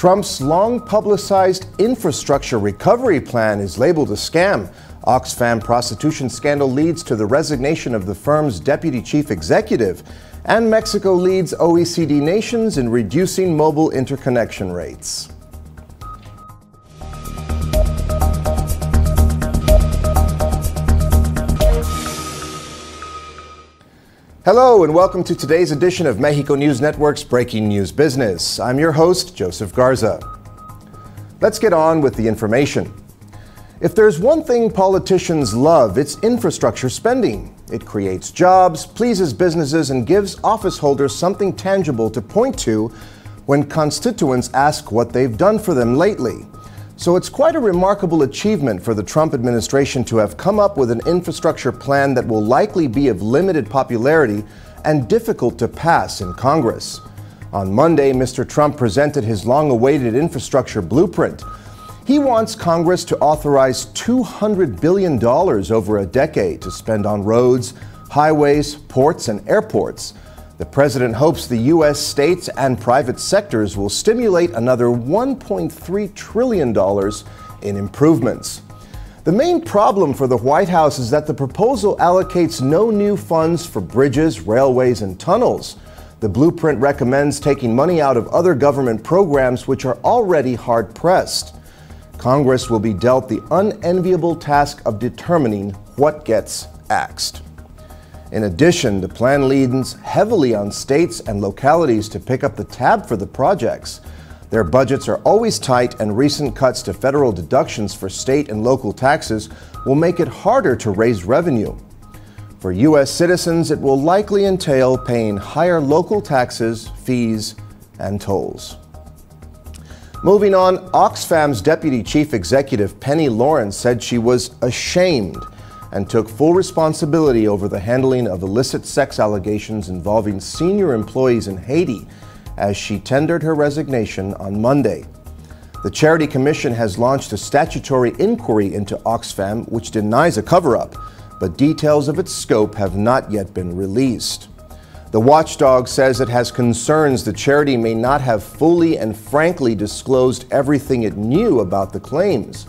Trump's long-publicized infrastructure recovery plan is labeled a scam. Oxfam prostitution scandal leads to the resignation of the firm's deputy chief executive, and Mexico leads OECD nations in reducing mobile interconnection rates. Hello and welcome to today's edition of Mexico News Network's Breaking News Business. I'm your host, Joseph Garza. Let's get on with the information. If there's one thing politicians love, it's infrastructure spending. It creates jobs, pleases businesses, and gives office holders something tangible to point to when constituents ask what they've done for them lately. So it's quite a remarkable achievement for the Trump administration to have come up with an infrastructure plan that will likely be of limited popularity and difficult to pass in Congress. On Monday, Mr. Trump presented his long-awaited infrastructure blueprint. He wants Congress to authorize $200 billion over a decade to spend on roads, highways, ports, and airports. The president hopes the U.S. states and private sectors will stimulate another $1.3 trillion in improvements. The main problem for the White House is that the proposal allocates no new funds for bridges, railways, and tunnels. The blueprint recommends taking money out of other government programs which are already hard-pressed. Congress will be dealt the unenviable task of determining what gets axed. In addition, the plan leans heavily on states and localities to pick up the tab for the projects. Their budgets are always tight, and recent cuts to federal deductions for state and local taxes will make it harder to raise revenue. For U.S. citizens, it will likely entail paying higher local taxes, fees, and tolls. Moving on, Oxfam's deputy chief executive, Penny Lawrence, said she was ashamed and took full responsibility over the handling of illicit sex allegations involving senior employees in Haiti as she tendered her resignation on Monday. The Charity Commission has launched a statutory inquiry into Oxfam, which denies a cover-up, but details of its scope have not yet been released. The watchdog says it has concerns the charity may not have fully and frankly disclosed everything it knew about the claims.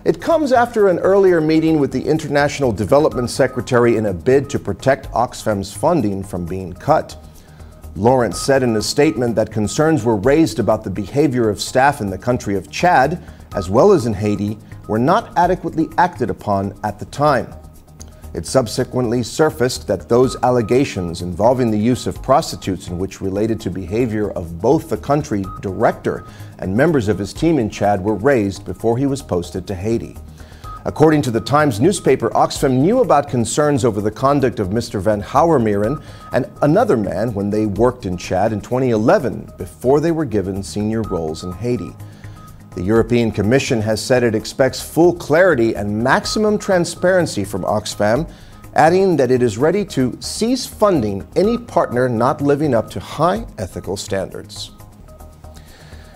It comes after an earlier meeting with the International Development Secretary in a bid to protect Oxfam's funding from being cut. Lawrence said in a statement that concerns were raised about the behavior of staff in the country of Chad, as well as in Haiti, were not adequately acted upon at the time. It subsequently surfaced that those allegations involving the use of prostitutes and which related to behavior of both the country director and members of his team in Chad were raised before he was posted to Haiti. According to the Times newspaper, Oxfam knew about concerns over the conduct of Mr. Van Houwermeiren and another man when they worked in Chad in 2011 before they were given senior roles in Haiti. The European Commission has said it expects full clarity and maximum transparency from Oxfam, adding that it is ready to cease funding any partner not living up to high ethical standards.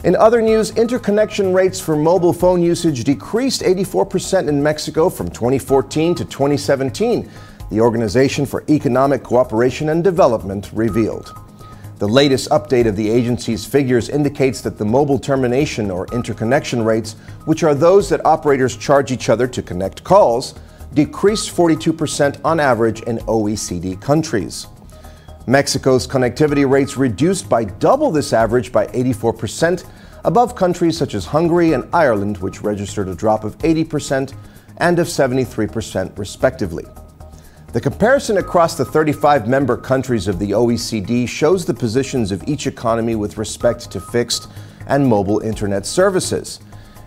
In other news, interconnection rates for mobile phone usage decreased 84% in Mexico from 2014 to 2017, the Organization for Economic Cooperation and Development revealed. The latest update of the agency's figures indicates that the mobile termination or interconnection rates, which are those that operators charge each other to connect calls, decreased 42% on average in OECD countries. Mexico's connectivity rates reduced by double this average by 84%, above countries such as Hungary and Ireland, which registered a drop of 80% and of 73% respectively. The comparison across the 35 member countries of the OECD shows the positions of each economy with respect to fixed and mobile internet services.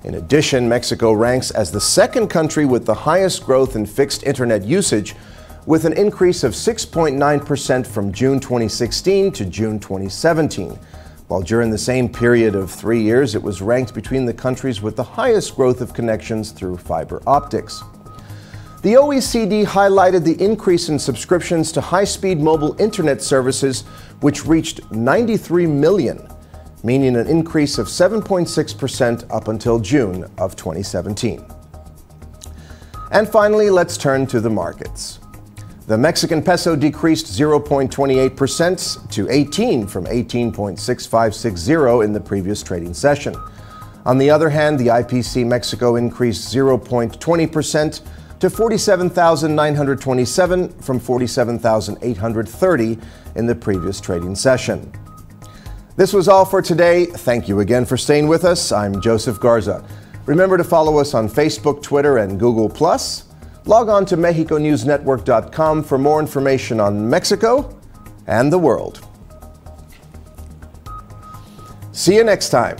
In addition, Mexico ranks as the second country with the highest growth in fixed internet usage, with an increase of 6.9% from June 2016 to June 2017, while during the same period of 3 years it was ranked between the countries with the highest growth of connections through fiber optics. The OECD highlighted the increase in subscriptions to high-speed mobile internet services, which reached 93 million, meaning an increase of 7.6% up until June of 2017. And finally, let's turn to the markets. The Mexican peso decreased 0.28% to 18 from 18.6560 in the previous trading session. On the other hand, the IPC Mexico increased 0.20% to 47,927 from 47,830 in the previous trading session. This was all for today. Thank you again for staying with us. I'm Joseph Garza. Remember to follow us on Facebook, Twitter, and Google+. Log on to MexicoNewsNetwork.com for more information on Mexico and the world. See you next time.